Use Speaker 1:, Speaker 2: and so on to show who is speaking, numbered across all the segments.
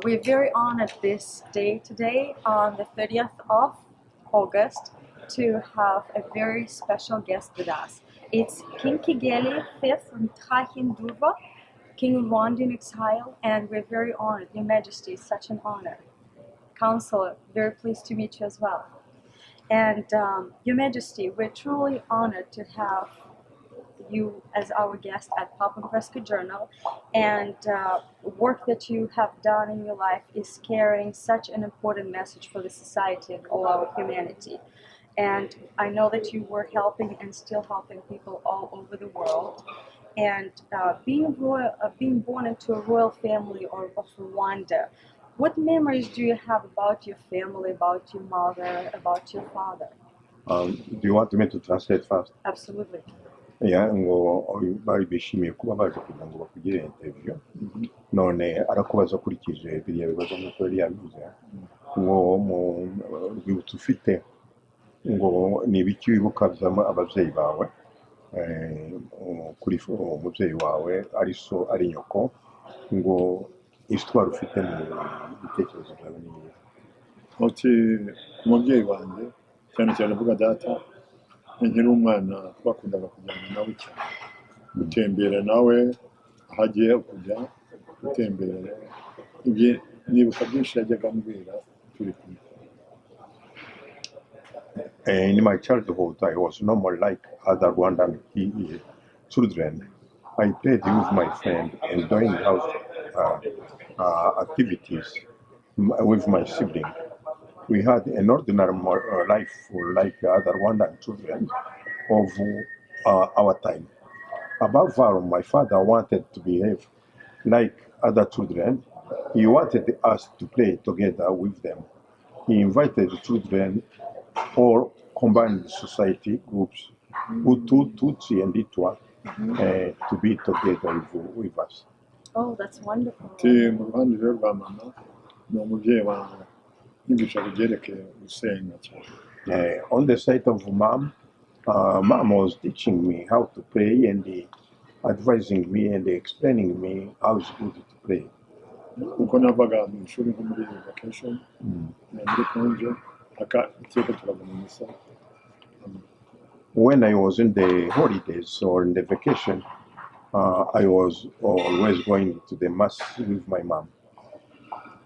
Speaker 1: We're very honored this day today, on the 30th of August, to have a very special guest with us. It's King Kigeli, fifth from Trahinduva, King of Rwanda in exile, and we're very honored. Your Majesty, it's such an honor. Counselor, very pleased to meet you as well. And Your Majesty, we're truly honored to have you as our guest at Pop and Fresco Journal, and work that you have done in your life is carrying such an important message for the society and all our humanity. And I know that you were helping and still helping people all over the world. And being born into a royal family of Rwanda, what memories do you have about your family, about your mother, about your father?
Speaker 2: Do you want me to translate first?
Speaker 1: Absolutely.
Speaker 2: ngo bari bishimiye kuba baje kugira ngo bakugire interview none arakubaza kurikije biriya bibazo nk'uko yari yabivuze ngo mu rwibutso ufite ngo ni ibiki wibuka ababyeyi bawe kuri umubyeyi wawe ari so ari nyoko ngo histoire ufite mu bitekerezo byawe n'ibihe
Speaker 3: ati umubyeyi wanjye cyane cyane avuga data nkiri umwana twakundaga kujyana nawe cyane gutembera nawe ahagiye kujya gutembera ibyo nibuka byinshi yajyaga ambwira turi kumwe.
Speaker 2: In my childhood, I was normal like other Rwandan children. I played with my friend and doing house activities with my sibling. We had an ordinary life like other Rwandan children of our time. Above all, my father wanted to behave like other children. He wanted us to play together with them. He invited the children or combined society groups, Hutu, Tutsi, and Itwa, to be together with us.
Speaker 1: Oh, that's wonderful.
Speaker 3: Mu ruhande rero rwa mama ni umubyeyi wanjye yigisha ibyerekeye gusenga cyane.
Speaker 2: On the side of mom, mom was teaching me how to pray and advising me and explaining me how it's good to pray.
Speaker 3: Kuko navaga mu ishuri nko muri vacation, muri konje, akateka turabona misa.
Speaker 2: When I was in the holidays or in the vacation, I was always going to the mass with my mom.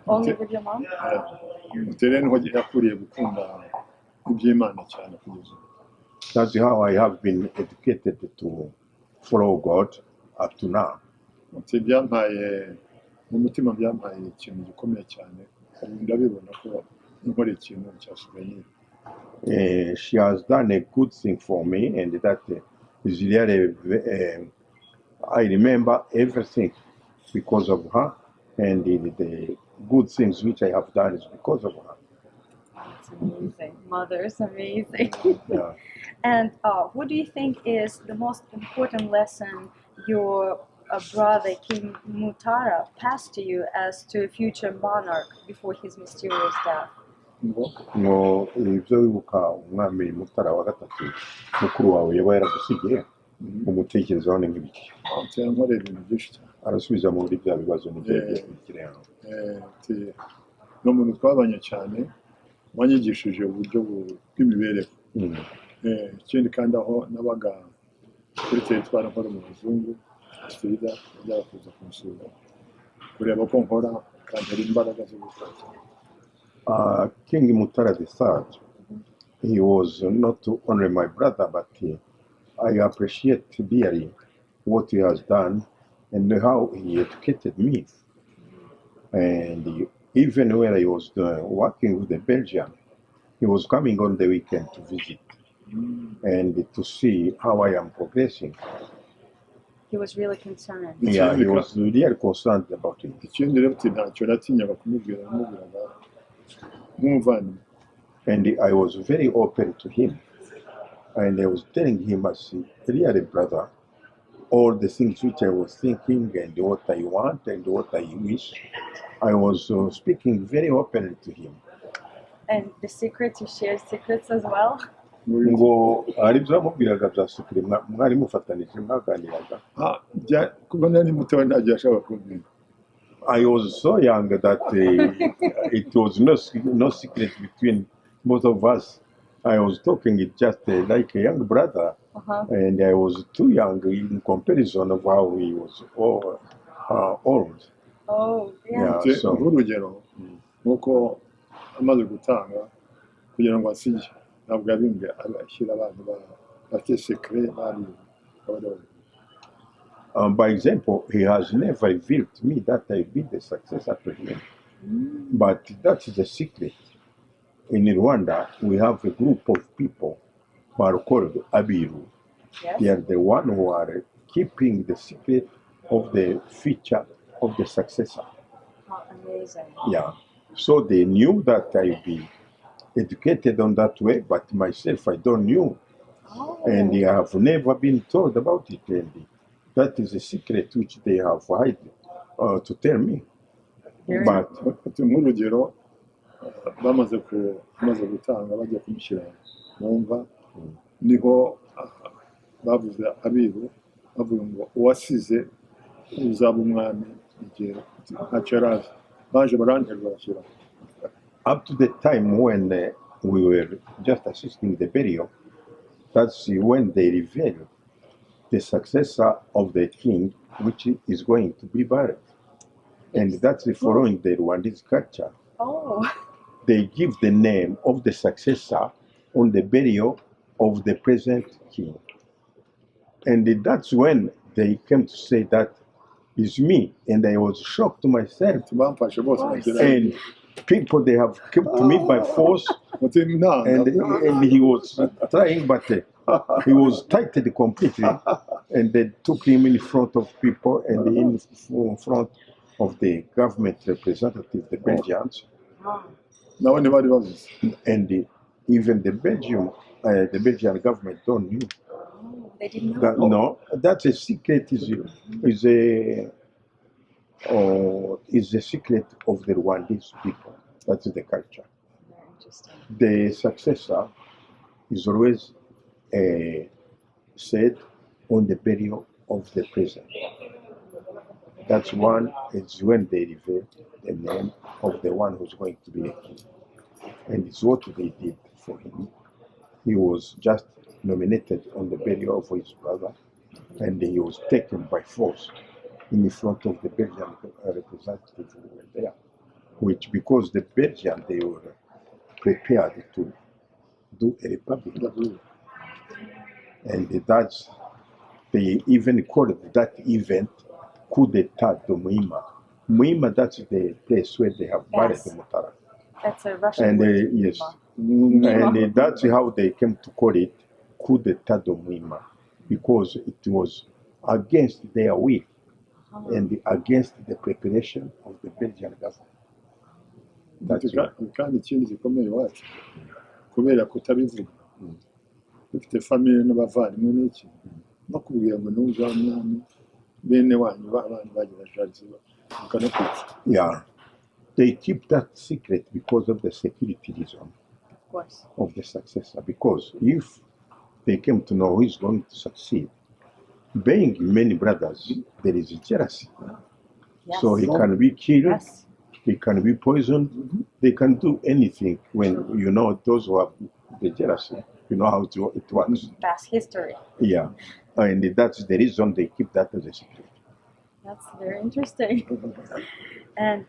Speaker 1: Only with your mom?
Speaker 3: Mutere niho yakuriye gukunda iby'Imana cyane kugeza.
Speaker 2: That's how I have been educated to follow God up to now.
Speaker 3: Byampaye mu mutima byampaye ikintu gikomeye cyane. Ndabibona ko nkora ikintu cyasubiye.
Speaker 2: She has done a good thing for me, and that is really, I remember everything because of her, and the good things which I have done is because of her.
Speaker 1: That's amazing. Mother's amazing.
Speaker 2: Yeah.
Speaker 1: And what do you think is the most important lesson your brother King Mutara passed to you as to a future monarch before his mysterious death?
Speaker 2: ngo ibyo wibuka umwami Mutara wa gatatu mukuru wawe yaba yaragusigiye umutekerezaho ni nk'ibiki
Speaker 3: Nkora ibintu byinshi cyane.
Speaker 2: arasubiza muri bya bibazo nibyo bikurikira hano.
Speaker 3: Ni umuntu twabanye cyane wanyigishije uburyo bw'imibereho. Ikindi kandi aho nabaga kuri teritwari nkora mu bazungu Sida yajyaga kuza kumusura kureba ko nkora kantera imbaraga zo gukora.
Speaker 2: King Mutara III, he was not only my brother, but I appreciate dearly what he has done and how he educated me. And even when I was working with the Belgian, he was coming on the weekend to visit and to see how I am progressing.
Speaker 1: He was really concerned.
Speaker 2: Yeah, he was really concerned about it.
Speaker 3: Ikindi rero ntacyo natinyaga kumubwira namubwiraga nk'umuvandimwe.
Speaker 2: And I was very open to him. And I was telling him as a really brother, all the things which I was thinking and what I want and what I wish. I was speaking very openly to him.
Speaker 1: And the secrets, you shared secrets as well?
Speaker 2: ngo hari ibyo bamubwiraga bya secret mwari mufatanije mwaganiraga
Speaker 3: kuko nari muto ntajya ashaka kubwira
Speaker 2: I was so young that it was no secret between both of us. I was talking it just like a young brother, and I was too young in comparison of how he was old.
Speaker 1: Oh, yeah.
Speaker 2: Yeah, so
Speaker 3: nk'urugero nk'uko amaze gutanga kugira ngo asige ntabwo yabimbwe ashyira abantu bafite sekire bari
Speaker 2: by example, he has never revealed to me that I be the successor to him. But that is a secret. In Rwanda, we have a group of people who are called Abiru.
Speaker 1: Yes.
Speaker 2: They are the one who are keeping the secret of the future of the successor.
Speaker 1: How amazing.
Speaker 2: Yeah. So they knew that I'd be educated on that way, but myself, I don't knew.
Speaker 1: Oh.
Speaker 2: And I have never been told about it. And that is a secret which they have hid to tell me.
Speaker 1: Very
Speaker 2: But
Speaker 3: nk'urugero bamaze gutanga bajya kumushyira mu mva niho bavuze abiru bavuga ngo uwasize uzaba umwami igihe ntacyo yari azi baje baranterura bashyira
Speaker 2: up to the time when we were just assisting the burial, that's when they revealed the successor of the king, which is going to be buried. And that's following the Rwandese culture.
Speaker 1: Oh.
Speaker 2: They give the name of the successor on the burial of the present king. And that's when they came to say that is me. And I was shocked to myself.
Speaker 3: bamfashe bose
Speaker 2: And people, they have kept me by force. And he was trying, but he was tightened completely. And they took him in front of people and in front of the government representative, the Belgians.
Speaker 3: nawe ntibari babizi
Speaker 2: And even the Belgian government don't know.
Speaker 1: Oh, they didn't know.
Speaker 2: No, that's a secret. Is a secret of the Rwandese people. That's the culture.
Speaker 1: Very interesting.
Speaker 2: The successor is always said on the burial of the present. That's one. It's when they reveal the name of the one who's going to be a king, and it's what they did for him. He was just nominated on the burial of his brother, and he was taken by force in front of the Belgian representatives who were there, which because the Belgian, they were prepared to do a republic. And that's, they even called that event coup d'etat de Muhima. Muhima, that's the place where they have buried
Speaker 1: Yes.
Speaker 2: Mutara.
Speaker 1: That's a Russian
Speaker 2: And
Speaker 1: word.
Speaker 2: yes,
Speaker 1: Muhima.
Speaker 2: and that's how they came to call it coup d'etat de Muhima, because it was against their will and against the preparation of the Belgian government. That's why.
Speaker 3: kandi ikindi gikomeye iwacu kubera kutabivuga dufite famille n'abavandimwe n'iki no kubwira ngo n'uza mwami bene wanyu b'abandi bagira jazi bakanakwica.
Speaker 2: Yeah, they keep that secret because of the security reason
Speaker 1: Of course.
Speaker 2: of the successor. Because if they came to know who is going to succeed, being many brothers, there is jealousy.
Speaker 1: Yes.
Speaker 2: So he can be killed,
Speaker 1: Yes.
Speaker 2: he can be poisoned, they can do anything when you know those who have the jealousy, you know how it works.
Speaker 1: That's history.
Speaker 2: Yeah, and that's the reason they keep that as a secret.
Speaker 1: That's very interesting. And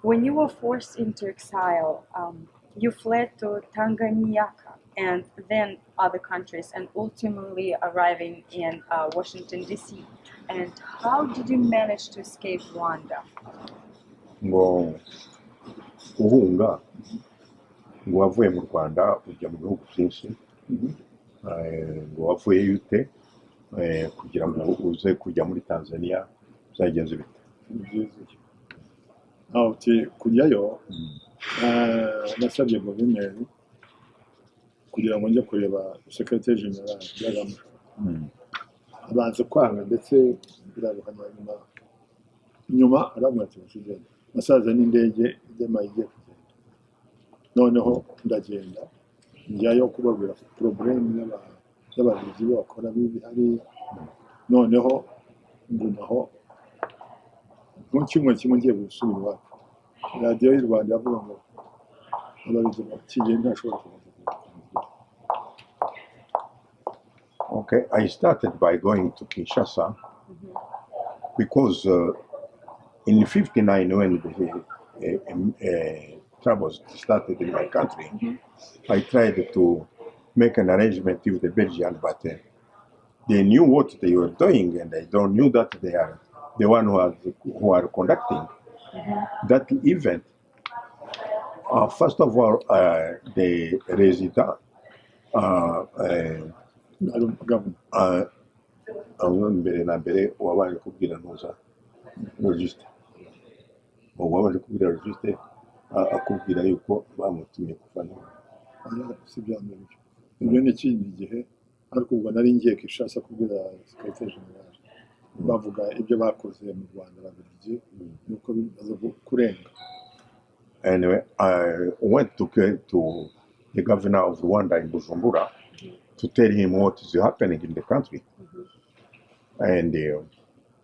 Speaker 1: when you were forced into exile, you fled to Tanganyika and then other countries and ultimately arriving in Washington, D.C. And how did you manage to escape Rwanda?
Speaker 2: Ngo uhunga ngo wavuye mu Rwanda ujya mu bihugu byinshi, ngo wavuye ute kugira ngo uze kujya muri Tanzania byagenze bite?
Speaker 3: aho kujyayo nasabye guverineri kugira ngo njye kureba secretary general y'agama abanza kwanga ndetse biraruhanya nyuma aramwatse kugenda nasaza n'indege idema igiye kugenda noneho ndagenda njyayo kubabwira problem y'abavuzi bakora bibi hari noneho ngumaho mu cyumweru kimwe ngiye gusubira iwacu radiyo y'u Rwanda yavuga ngo abayobozi ba Kigeli ntashobora kuza.
Speaker 2: Okay, I started by going to Kinshasa because in '59, when the troubles started in my country, I tried to make an arrangement with the Belgians, but they knew what they were doing, and I don't knew that they are the one who are conducting that event. First of all, the resident. Mbere na mbere wabanje kubwira ntuza logiste wabanje kubwira logiste akubwira yuko bamutumye kufana
Speaker 3: si byambere ibyo ni ikindi gihe ariko ubwo nari ngiye Kinshasa kubwira secrétaire général bavuga ibyo bakoze mu Rwanda babirije nuko bimaze kurenga.
Speaker 2: Anyway, I went to the governor of Rwanda in Bujumbura to tell him what is happening in the country. And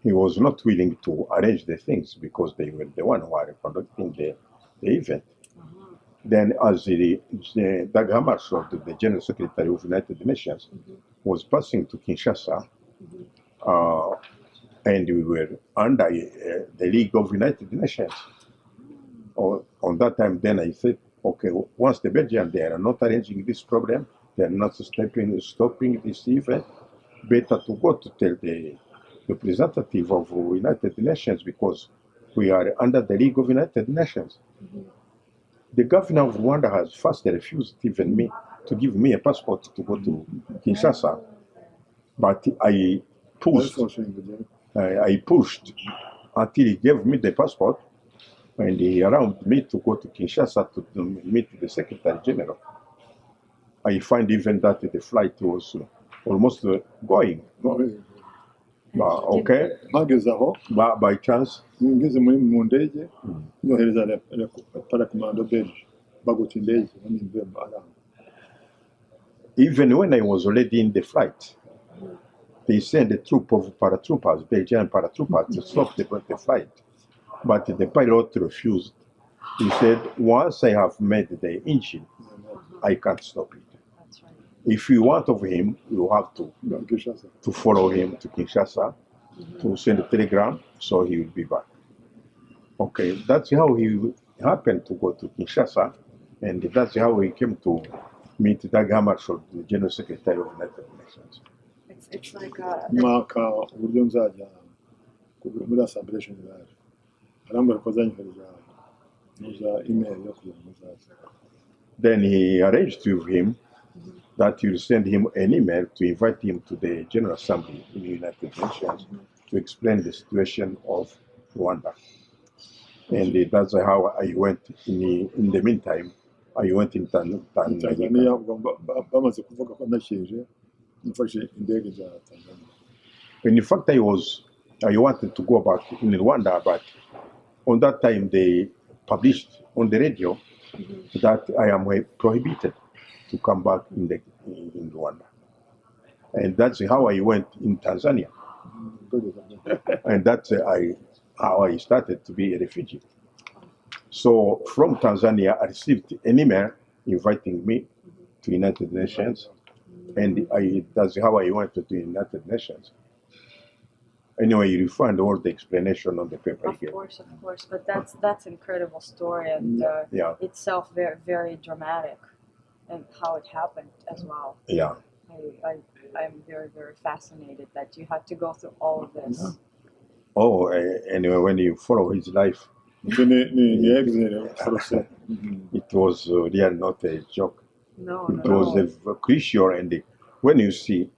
Speaker 2: he was not willing to arrange the things because they were the one who are conducting the event. Then as the Dag Hammarskjöld, the General Secretary of the United Nations, was passing to Kinshasa, and we were under the League of United Nations. On that time, then I said, okay, once the Belgians, they are not arranging this problem, they are not stopping this event, better to go to tell the representative of United Nations because we are under the League of United Nations. The governor of Rwanda has first refused even to give me a passport to go to Kinshasa, but I pushed until he gave me the passport, and he allowed me to go to Kinshasa to meet the Secretary General. I find even that the flight was almost going. Okay, by chance.
Speaker 3: ngeze mu ndege nohereza parakomando belge baguta indege
Speaker 2: Even when I was already in the flight, they sent a troop of paratroopers, Belgian paratroopers, to stop the flight. But the pilot refused. He said, once I have made the engine, I can't stop it.
Speaker 1: That's right.
Speaker 2: If you want of him, you have to follow him to Kinshasa, to send a telegram, so he will be back. Okay, that's how he happened to go to Kinshasa, and that's how he came to meet Dag Hammarskjöld, the General Secretary of the United Nations.
Speaker 1: It's like a...
Speaker 3: mwaka uburyo nzajya muri Assemblée Générale arambara ko azanyohereza email yo kugira ngo nzaze.
Speaker 2: Then he arranged with him that he will send him an email to invite him to the General Assembly in the United Nations to explain the situation of Rwanda. And that's how I went. In the meantime, I went in Tanzania.
Speaker 3: bamaze kuvuga ko nasheje nifashe indege za Tanzania.
Speaker 2: In fact, I wanted to go back in Rwanda, but on that time they published on the radio that I am prohibited to come back in Rwanda. And that's how I went in Tanzania. And that's how I started to be a refugee. So from Tanzania, I received an email inviting me to United Nations, and that's how I went to the United Nations. Anyway, you find all the explanation on the paper here.
Speaker 1: Of course, but that's incredible story, and itself very, very dramatic, and how it happened as well.
Speaker 2: Yeah.
Speaker 1: I'm very, very fascinated that you had to go through all of this.
Speaker 2: Oh, anyway, when you follow his life, it was really not a joke.
Speaker 1: No,
Speaker 2: it was crucial, and when you see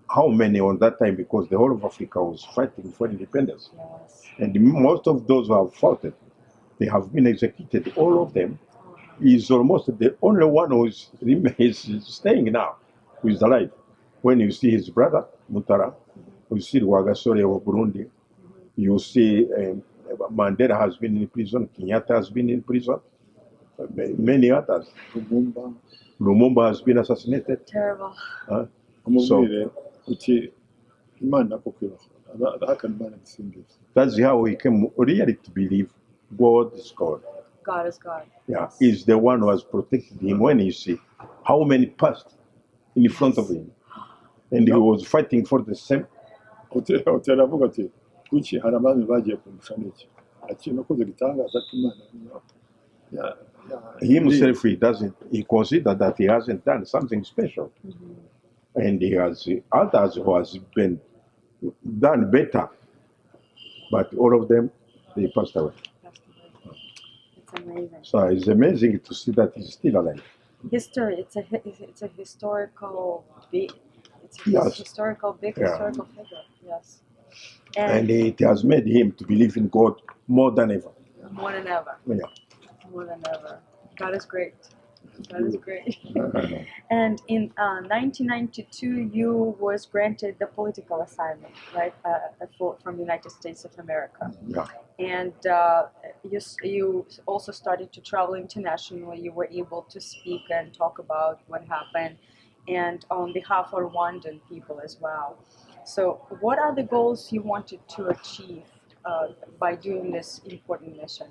Speaker 2: how many on that time, because the whole of Africa was fighting for independence, and most of those who have fought it, they have been executed. All of them. He's almost the only one who is staying now, who is alive. When you see his brother Mutara, you see Rwagasore of Burundi, you see Mandela has been in prison, Kenyatta has been in prison, many others. Lumumba has been assassinated.
Speaker 1: Terrible.
Speaker 3: So, abahakana Imana bisingiza.
Speaker 2: That's how we came really to believe God is God.
Speaker 1: God is God.
Speaker 2: Yeah,
Speaker 1: Yes.
Speaker 2: he's the one who has protected him when you see how many passed in front of him. And he was fighting for the same.
Speaker 3: Hoteli avuga ati kuki hari abami bagiye kumusha n'iki ati nakoze igitangaza k'Imana
Speaker 2: He himself, he considered that he hasn't done something special. And he has others who has been done better. But all of them, they passed away.
Speaker 1: It's amazing.
Speaker 2: So it's amazing to see that he's still alive.
Speaker 1: History. It's a historical big. It's a
Speaker 2: Yes.
Speaker 1: historical big
Speaker 2: Yeah.
Speaker 1: historical figure. Yes.
Speaker 2: And it has made him to believe in God more than ever.
Speaker 1: More than ever.
Speaker 2: Yeah.
Speaker 1: More than ever. God is great. God is great. And in 1992, you was granted the political assignment, right, from the United States of America.
Speaker 2: Yeah.
Speaker 1: And you also started to travel internationally. You were able to speak and talk about what happened, and on behalf of Rwandan people as well. So, what are the goals you wanted to achieve by doing this important mission?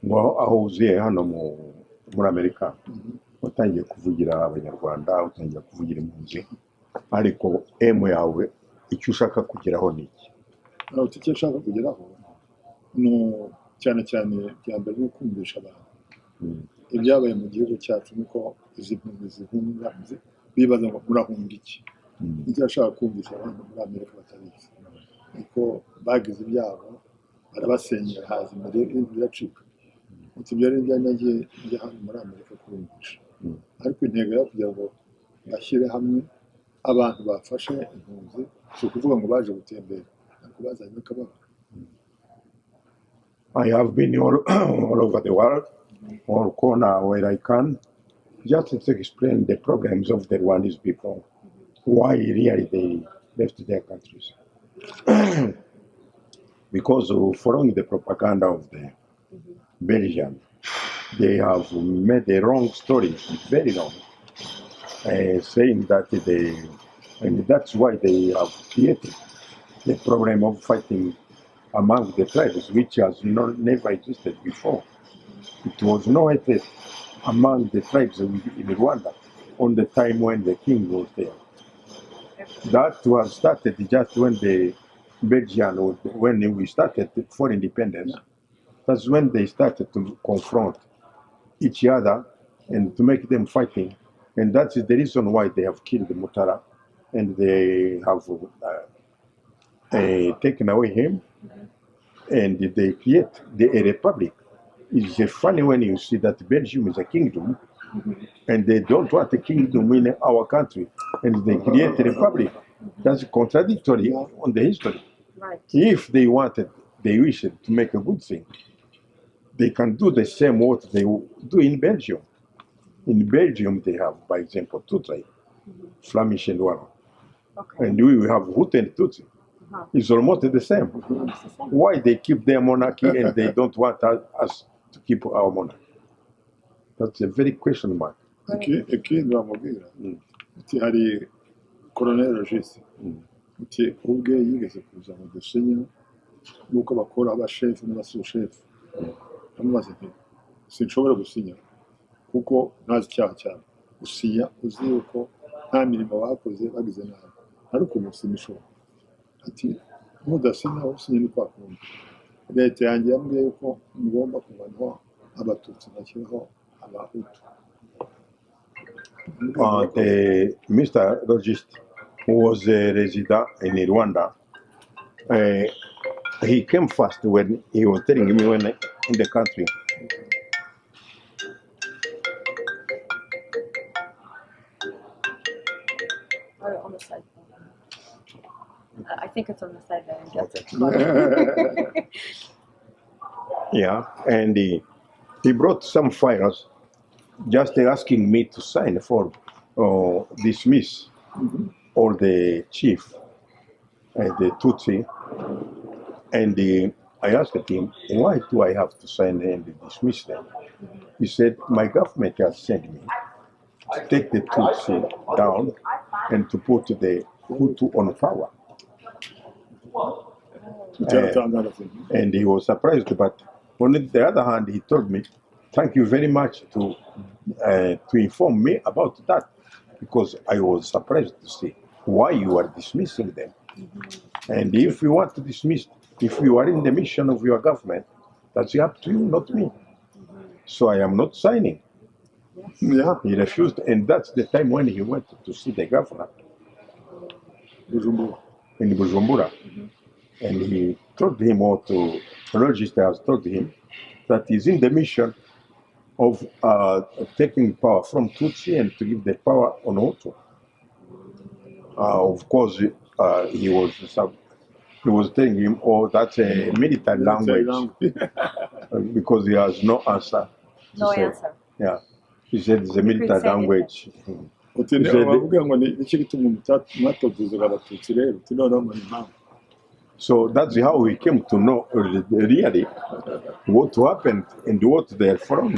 Speaker 2: Ngo aho uziye hano muri Amerika utangiye kuvugira abanyarwanda, utangiye kuvugira impunzi, ariko emu yawe icyo ushaka kugeraho ni iki?
Speaker 3: icyo nshaka kugeraho ni cyane cyane bya mbere no kumvisha abantu ibyabaye mu gihugu cyacu, nuko izi mpunzi zihunga bibaza ngo murahunga iki. Icyo nshaka kumvisha abantu muri Amerika batabizi niko bagize ibyago, barabasenyera haza imbere biracika. Ibyo rero byanjye njya hano muri Amerika kumvisha, ariko intego yo kugira ngo bashyire hamwe abantu bafashe impunzi, si ukuvuga ngo baje gutembera, ariko bazanye n'akababaro.
Speaker 2: I have been all over the world, all corner where I can, just to explain the problems of the Rwandese people, why really they left their countries. Because following the propaganda of the Belgian, they have made a wrong story, very wrong, saying that and that's why they have created the problem of fighting among the tribes, which has never existed before. It was no hatred among the tribes in Rwanda on the time when the king was there. That was started just when the Belgian, when we started for independence. That's when they started to confront each other and to make them fighting. And that is the reason why they have killed Mutara and they have taken away him, and they create a republic. It's funny when you see that Belgium is a kingdom and they don't want a kingdom in our country and they create a republic. That's contradictory on the history.
Speaker 1: Right.
Speaker 2: If they wished to make a good thing, they can do the same what they do in Belgium. In Belgium, they have, by example, two tribes, Flemish and Wallon.
Speaker 1: Okay.
Speaker 2: And we have Hutu and Tutsi. It's almost the same. Why they keep their monarchy and they don't want us to keep our monarchy? That's a very question mark.
Speaker 3: Ikindi bamubwira uti hari Colonel Regis uti ubwe yigeze kuza mu dusinya nuko bakora abashefu n'abasoshefu, amubaza nti sinshobora gusinya kuko ntazi icyaha cyane, gusinya uzi yuko nta mirimo bakoze bagize nabi, ariko umusimisho ati mudasinya usinya ni kwa kundi. Leta yanjye yambwiye yuko mugomba kuvanwaho abatutsi bashyiraho abahutu.
Speaker 2: Mr. Regis, who was a resident in Rwanda, he came first when he was telling me when in the country.
Speaker 1: On the side. I think it's on the side there.
Speaker 2: Okay. Yeah, and he brought some files just asking me to sign for dismiss all the chief, the Tutsi, and I asked him, why do I have to sign and dismiss them? He said, my government has sent me to take the Tutsi down and to put the Hutu on power.
Speaker 3: Cyaratangaza ati,
Speaker 2: and he was surprised. But on the other hand, he told me, "Thank you very much to inform me about that, because I was surprised to see why you are dismissing them. And if you want to dismiss, if you are in the mission of your government, that's up to you, not me. So I am not signing."
Speaker 3: yeah,
Speaker 2: He refused, and that's the time when he went to see the governor
Speaker 3: Bujumbura.
Speaker 2: in Bujumbura. And he told him, or to Register has told him, that he's in the mission of taking power from Tutsi and to give the power on Hutu. Of course, he was telling him, "Oh, that's a military language," because he has no answer. to
Speaker 1: No
Speaker 2: say.
Speaker 1: answer.
Speaker 2: Yeah, he said it's a military
Speaker 1: say
Speaker 2: language.
Speaker 3: Uti
Speaker 2: He said-
Speaker 3: bavuga ngo ni iki gituma mwatovuzaga abatutsi rero uti noneho ngo ni impamvu.
Speaker 2: So that's how we came to know really what happened and what they're from.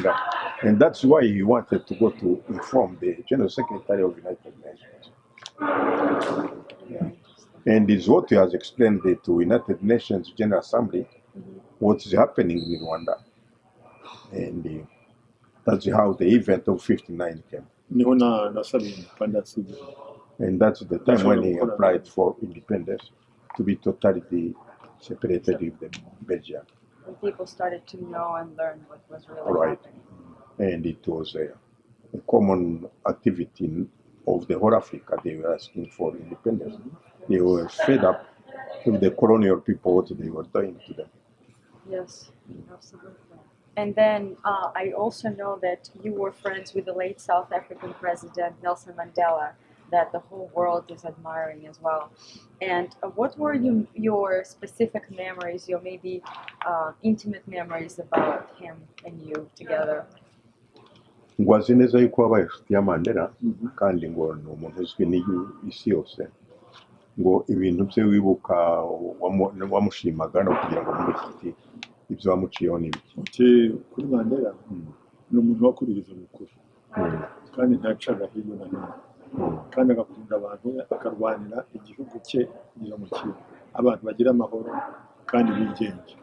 Speaker 2: And that's why he wanted to go to inform the General Secretary of United Nations. And it's what he has explained to United Nations General Assembly, what is happening in Rwanda. And that's how the event of 59 came.
Speaker 3: Niho nasabiye independence.
Speaker 2: And that's the time when he applied for independence, to be totally separated with the Belgium.
Speaker 1: When people started to know and learn what was really
Speaker 2: Right.
Speaker 1: happening.
Speaker 2: And it was a common activity of the whole Africa. They were asking for independence. They were fed up with the colonial people, what they were doing to them.
Speaker 1: Yes, absolutely. And then I also know that you were friends with the late South African president Nelson Mandela, that the whole world is admiring as well. And what were your specific memories, your maybe intimate memories about him and you together?
Speaker 2: ngo azi neza yuko wabaye inshuti ya Mandela, kandi ngo ni umuntu uzwi n'isi yose, ngo ibintu bye wibuka wamushimaga no kugira ngo mube inshuti, ibyo wamuciyeho n'ibiki.
Speaker 3: Uti kuri Mandela ni umuntu wakuririza ukuri kandi ntacaga hirya no hino kandi agakunda abantu akarwanira igihugu cye kugira ngo abantu bagira amahoro kandi bigenge.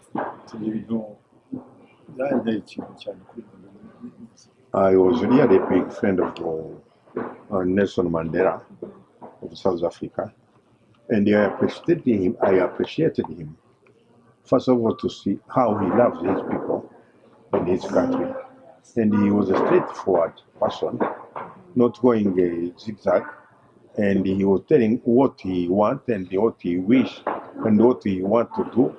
Speaker 3: Ni ibintu byanteye ikintu cyane kuri Mandela.
Speaker 2: I was really a big friend of Nelson Mandela of South Africa, and I appreciated him. First of all, to see how he loves his people and his country, and he was a straightforward person, not going zigzag, and he was telling what he wants and what he wish and what he want to do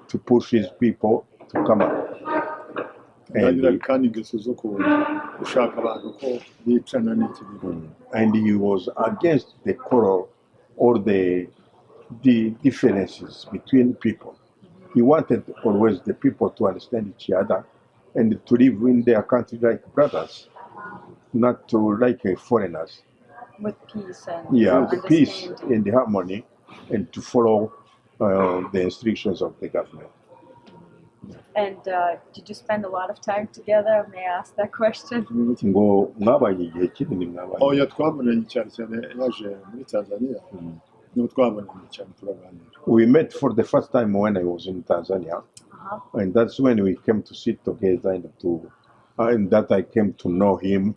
Speaker 2: to push his people to come up.
Speaker 3: kandi ingeso zo gushaka abantu ko bicana n'iki bintu.
Speaker 2: And he was against the quarrel or the differences between people. He wanted always the people to understand each other and to live in their country like brothers, not to like foreigners.
Speaker 1: With peace and
Speaker 2: Peace
Speaker 1: understanding.
Speaker 2: and harmony, and to follow the instructions of the government.
Speaker 1: And did you spend a lot of time together? May I ask that question?
Speaker 2: ngo mwabaye igihe kinini mwabaye.
Speaker 3: Oya twabonanye cyane cyane yaje muri Tanzania. Niho twabonanye cyane turaganira.
Speaker 2: We met for the first time when I was in Tanzania, and that's when we came to sit together and that I came to know him,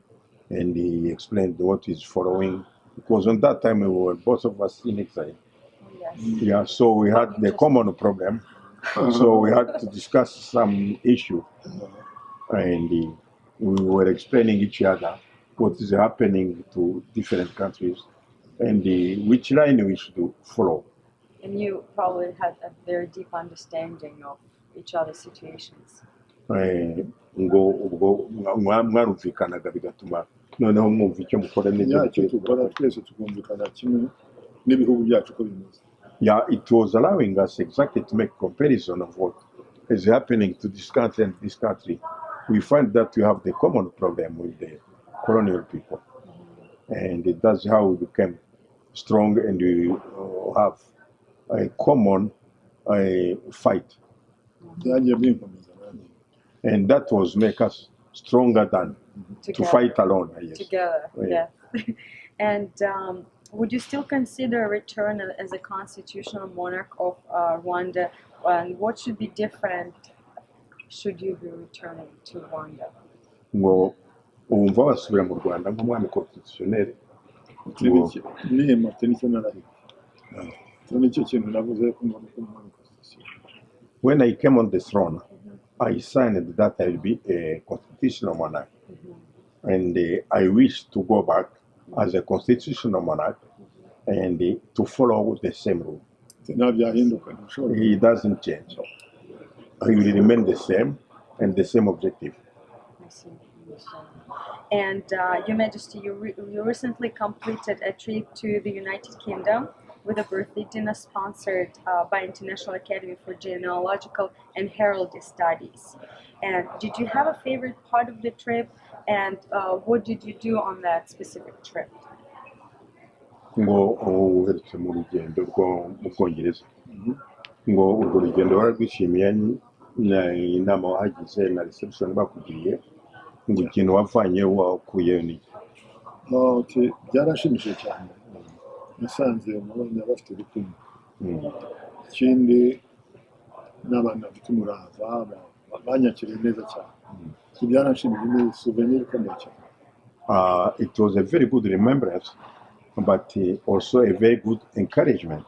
Speaker 2: and he explained what he's following. Because on that time we were both of us in exile.
Speaker 1: Yes.
Speaker 2: Yeah, so we had the common problem. So we had to discuss some issue, and we were explaining each other what is happening to different countries and which line we should follow.
Speaker 1: And you probably had a very deep understanding of each other's situations.
Speaker 2: ngo ubwo mwarumvikanaga bigatuma noneho mwumva icyo mukora
Speaker 3: Icyo tukora twese tukumvikana kimwe n'ibihugu byacu ko bimeze.
Speaker 2: Yeah, it was allowing us exactly to make comparison of what is happening to this country and this country. We find that we have the common problem with the colonial people, and that's how we became strong, and we have a common fight,
Speaker 3: Byagiye binkomeza nanjye.
Speaker 2: and that was make us stronger than to
Speaker 1: Together.
Speaker 2: fight alone. Yes.
Speaker 1: Together,
Speaker 2: Yeah.
Speaker 1: yeah. And would you still consider a return as a constitutional monarch of Rwanda? And what should be different should you be returning to Rwanda?
Speaker 2: ngo wumva wasubira mu Rwanda nk'umwami constitutionnel
Speaker 3: niye moto nicyo narahiye nicyo kintu navuze ko ngomba kuba umwami constitution.
Speaker 2: when I came on the throne, I signed that I will be a constitutional monarch. And I wish to go back as a constitutional monarch and to follow the same rule.
Speaker 3: nta byahinduka ntushobora
Speaker 2: He doesn't change. He will remain the same and the same objective.
Speaker 1: I see. And Your Majesty, you recently completed a trip to the United Kingdom with a birthday dinner sponsored by International Academy for Genealogical and Heraldry Studies. And did you have a favorite part of the trip? And what did you do on that specific trip?
Speaker 2: ngo uherutse mu rugendo rwo mu Bwongereza ngo urwo rugendo wararwishimiye inama wahagize na reception bakugiriye ngo ikintu wavanye wakuye ni
Speaker 3: byarashimishije cyane nasanze umubona bafite urukundo ikindi n'abantu bafite umurava banyakiriye neza cyane byarashimishije ni souvenir ikomeye cyane.
Speaker 2: It was a very good remembrance, but also a very good encouragement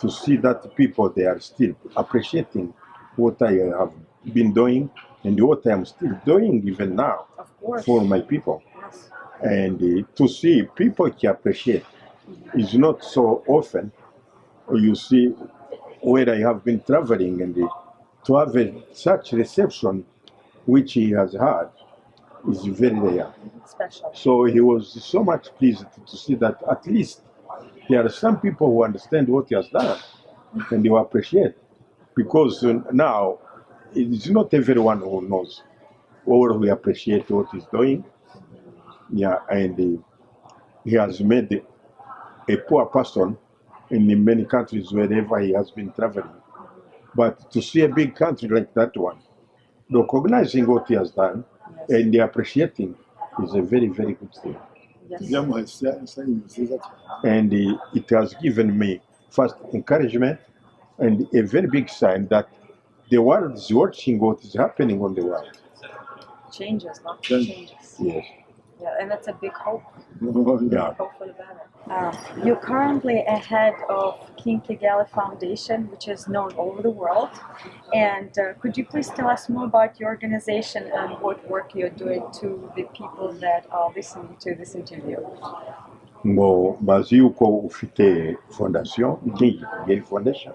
Speaker 2: to see that people, they are still appreciating what I have been doing and what I am still doing even now for my people.
Speaker 1: Yes.
Speaker 2: And to see people to appreciate is not so often. You see, where I have been traveling and to have such reception which he has had is very rare.
Speaker 1: Special.
Speaker 2: So he was so much pleased to see that at least there are some people who understand what he has done and they will appreciate. Because now it's not everyone who knows or who appreciate what he's doing. Yeah, and he has made a poor person in many countries wherever he has been traveling. But to see a big country like that one, recognizing what he has done and appreciating is a very, very good thing.
Speaker 1: Yes.
Speaker 2: And it has given me first encouragement and a very big sign that the world is watching what is happening on the world.
Speaker 1: Changes, lots of changes.
Speaker 2: Yes.
Speaker 1: Yeah, and that's a big hope.
Speaker 2: Yeah.
Speaker 1: Hope for the better. You're currently a head of King Kigeli Foundation, which is known all over the world. And could you please tell us more about your organization and what work you're doing to the people that are listening to this interview?
Speaker 2: ngo bazi yuko ufite fondation King Kigeli Foundation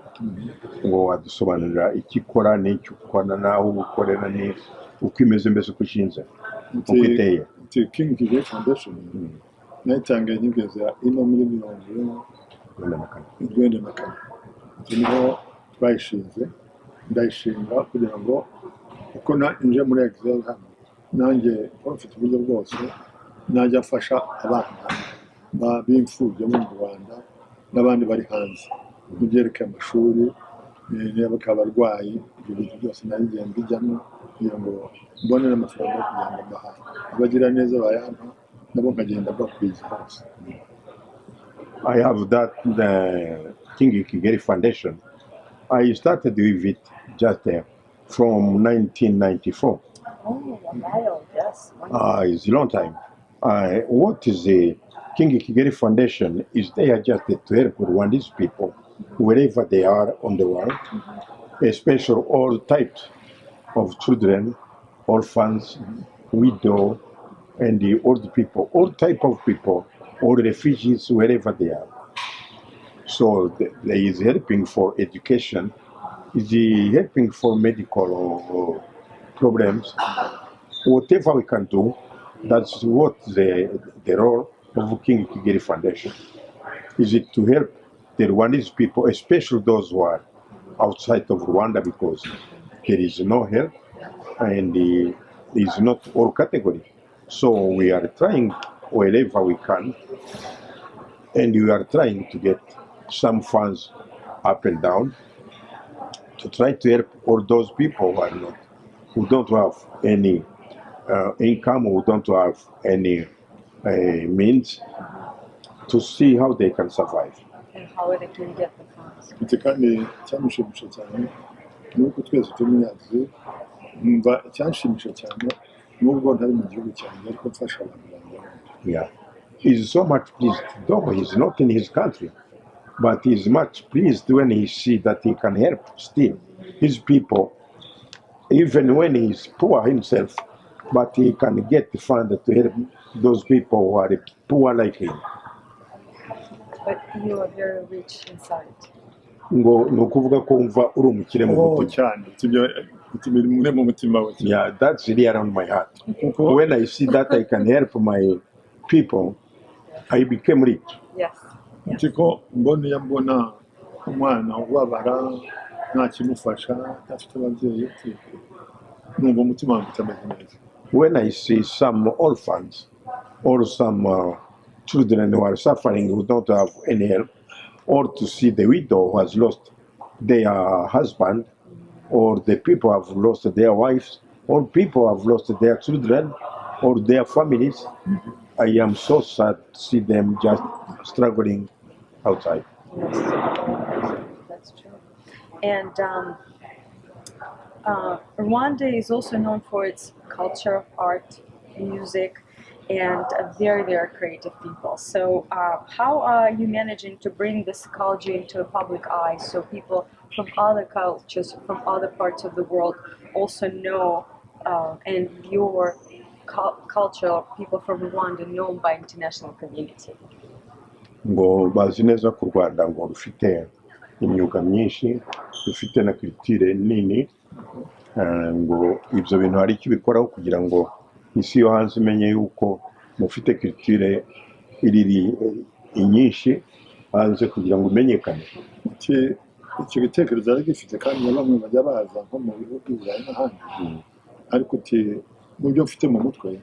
Speaker 2: ngo wadusobanurira icyo ikora n'icyo ukora naho ukorera ni uko imeze mbese uko ishinze uko iteye.
Speaker 3: King Kigeli Foundation nayitangiye nyigeza ino muri 2024 niho twayishinze ndayishinga kugira ngo uko nje muri Excel hano nanjye mfite uburyo bwose najya afasha abana b'imfubyi mu Rwanda n'abandi bari hanze mu byerekeye amashuri bakaba barwayi ibintu byose nagiye mbijyamo kugira ngo mbone n'amafaranga yo kugenda mbaha abagira neza bayampa nabo nkagenda bakwiza hose.
Speaker 2: I have that the King Kigeli Foundation. I started with it just from 1994.
Speaker 1: Oh, a while, yes.
Speaker 2: It's a long time. What is the King Kigeli Foundation is there just to help Rwandese people wherever they are on the world, especially all types of children, orphans, widow, and the old people, all type of people, all refugees, wherever they are. So there is helping for education, is helping for medical problems. Whatever we can do, that's what the role of King Kigeli Foundation is, it to help the Rwandese people, especially those who are outside of Rwanda, because there is no help and it is not all category. So we are trying wherever we can, and we are trying to get some funds up and down to try to help all those people who don't have any income, who don't have any means, to see how they can survive.
Speaker 1: and how they can get the funds.
Speaker 3: ndetse kandi cyamushimisha cyane ni uko twese turi muri aziya numva cyanshimisha cyane nubwo ntari mu gihugu cyanjye ariko mfasha abantu banjye.
Speaker 2: Yeah. He's so much pleased, though he's not in his country, but he's much pleased when he sees that he can help still his people, even when he's poor himself, but he can get the fund to help those people who are poor like him.
Speaker 1: But you are very rich inside.
Speaker 2: Ngo ni ukuvuga ko wumva uri umukire mu mutima.
Speaker 3: Cyane biri mu mutima we.
Speaker 2: Yeah, that's really around my heart. When I see that I can help my people, I became rich.
Speaker 1: Yes.
Speaker 3: Niko mbona umwana ubabara nta kimufasha afite ababyeyi numva umutima wanjye utameze neza.
Speaker 2: When I see some orphans or some children who are suffering who don't have any help, or to see the widow who has lost their husband, or the people have lost their wives, or people have lost their children or their families, I am so sad to see them just struggling outside.
Speaker 1: Yes. That's true. And Rwanda is also known for its culture, art, music, and very, very creative people. So how are you managing to bring this culture into a public eye so people from other cultures, from other parts of the world also know and your culture, people from Rwanda known by international community?
Speaker 2: Ngo bazi neza ko u Rwanda ngo rufite imyuga myinshi, rufite na culture nini, ngo ibyo bintu hari icyo bikoraho kugira ngo isi yo hanze imenye yuko mufite culture iri inyinshi hanze kugira ngo umenyekane.
Speaker 3: Icyo gitekerezo ari gifite kandi bamwe bajya baza nko mu bihugu bijyanye n'ahandi, ariko mu byo mfite mu mutwe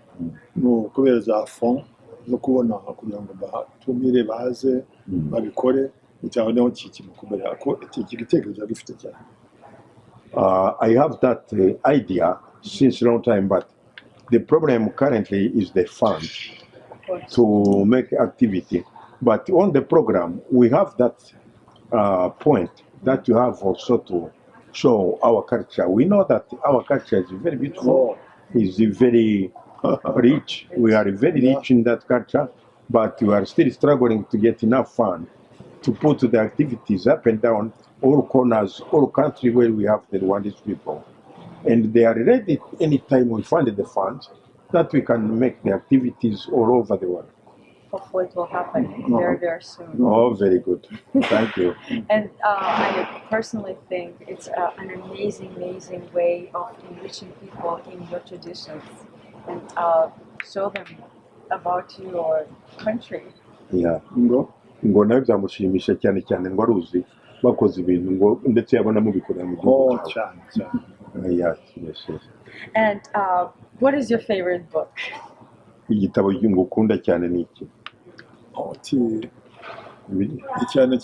Speaker 3: ni ukubera za fond no kubona kugira ngo batumire baze babikore bitewe n'aho kikiri kubera ko iki gitekerezo gifite cyane.
Speaker 2: I have that idea since a long time, but the problem currently is the fund to make activity. But on the program, we have that point that you have also to show our culture. We know that our culture is very beautiful, is very rich. We are very rich in that culture, but we are still struggling to get enough fund to put the activities up and down all corners, all country where we have the Rwandese people. And they are ready anytime we find the funds that we can make the activities all over the world.
Speaker 1: Hopefully it will happen very, very soon.
Speaker 2: Oh, very good. Thank you.
Speaker 1: And I personally think it's an amazing, amazing way of enriching people in your traditions and show them about your country.
Speaker 2: Yeah. Ngo nawe byamushimisha cyane cyane ngo aruzi bakoze ibintu ngo ndetse yabona mubikorera mu gihugu
Speaker 3: cyane.
Speaker 2: Yes.
Speaker 1: And what is your favorite book?
Speaker 2: Igitabo ngo ukunda cyane ni iki?
Speaker 3: cyane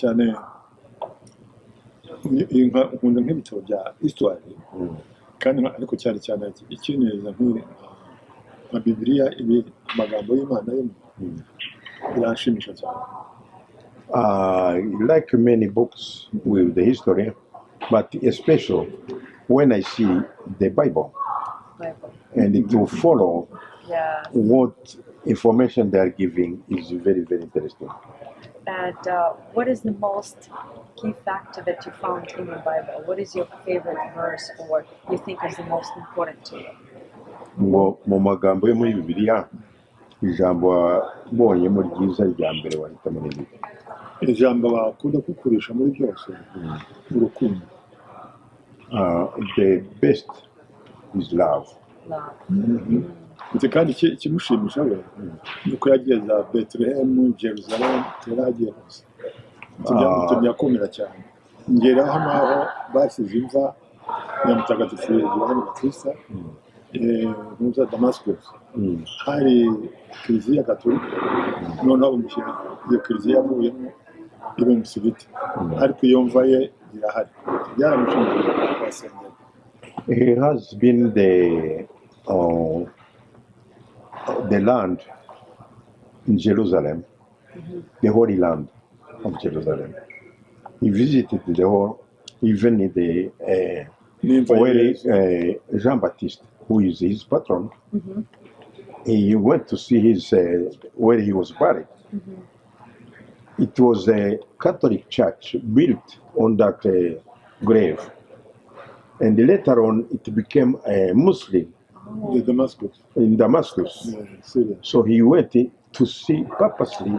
Speaker 3: nkunda nk'ibitabo bya histoire kandi ariko cyane ikineza nka Bibiliya amagambo y'Imana yo biranshimisha cyane.
Speaker 2: Like many books with the history, but especially when I see the Bible. And to follow what information they are giving is very, very interesting.
Speaker 1: And what is the most key factor that you found in the Bible? What is your favorite verse or you think is the most important to you?
Speaker 2: Mu magambo yo muri Bibiliya, ijambo wabonyemo ryiza rya mbere wahitamo ni iki?
Speaker 3: Ijambo bakunda kukoresha muri byose urukundo.
Speaker 2: The best is love.
Speaker 3: Ndetse kandi ikimushimisha we nuko yagiye za Bethlehem, Jerusalem, teragiye hose. Byamutumye akomera cyane. Ngeraho naho basize imva ya mutagatifu Yohani Batista muza Damascus. Hari kiliziya gatolika noneho umushyira iyo kiliziya yavuyemo ibe umusibiti ariko iyo mva ye irahari byaramushimishije kwasengera.
Speaker 2: He has been the land in Jerusalem the Holy Land of Jerusalem. He visited the whole, even the where Jean Baptiste, who is his patron, he went to see his where he was buried. It was a Catholic church built on that grave, and later on it became a Muslim
Speaker 3: The Damascus.
Speaker 2: in Damascus.
Speaker 3: Syria.
Speaker 2: So he went to see purposely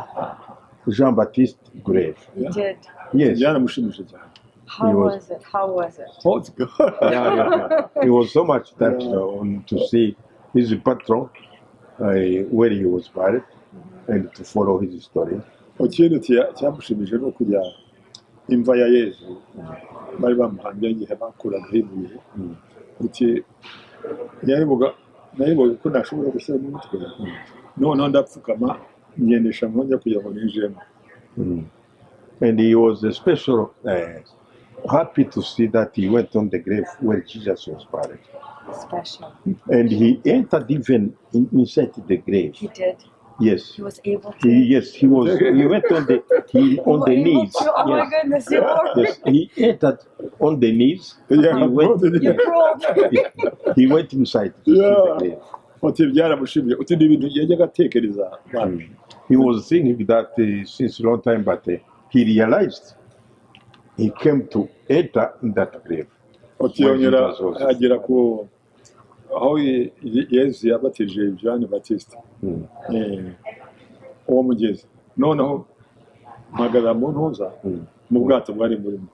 Speaker 2: Jean Baptiste's grave.
Speaker 1: You did.
Speaker 2: Yes.
Speaker 3: Byaramushimishije cyane.
Speaker 1: How
Speaker 2: was-
Speaker 1: was it? How was it?
Speaker 3: Oh, it's good.
Speaker 2: Yeah. He was so much touched to see his patron where he was buried and to follow his story.
Speaker 3: Ikintu cyamushimije no kujya imva ya Yezu bari bamuhambye igihe bakuragaho ibuye. Uti nayiboga ko ntashobora gushyira mu mutwe. Noneho ndapfukama ngendesha mwongera kugira ngo ninjiremo.
Speaker 2: And he was special happy to see that he went on the grave where Jesus was buried.
Speaker 1: Special.
Speaker 2: And he entered even inside the grave.
Speaker 1: He did.
Speaker 2: Yes.
Speaker 1: He was able to.
Speaker 2: Yes, he was. He went on the
Speaker 1: You were able
Speaker 2: knees.
Speaker 1: to? Oh my goodness, you were.
Speaker 2: Yes, he entered on the knees.
Speaker 3: Yeah,
Speaker 2: He went.
Speaker 1: You crawled.
Speaker 2: He went inside to see the grave.
Speaker 3: Uti byaramushimije. Uti ni ibintu yajyaga atekereza.
Speaker 2: He was thinking that since a long time, but he realized he came to enter in that grave.
Speaker 3: Uti yongera agera ku aho Yezu yabatije Jean Baptiste. Uwo mugezi. Noneho mpagara mu ntuza mu bwato bwari burimo.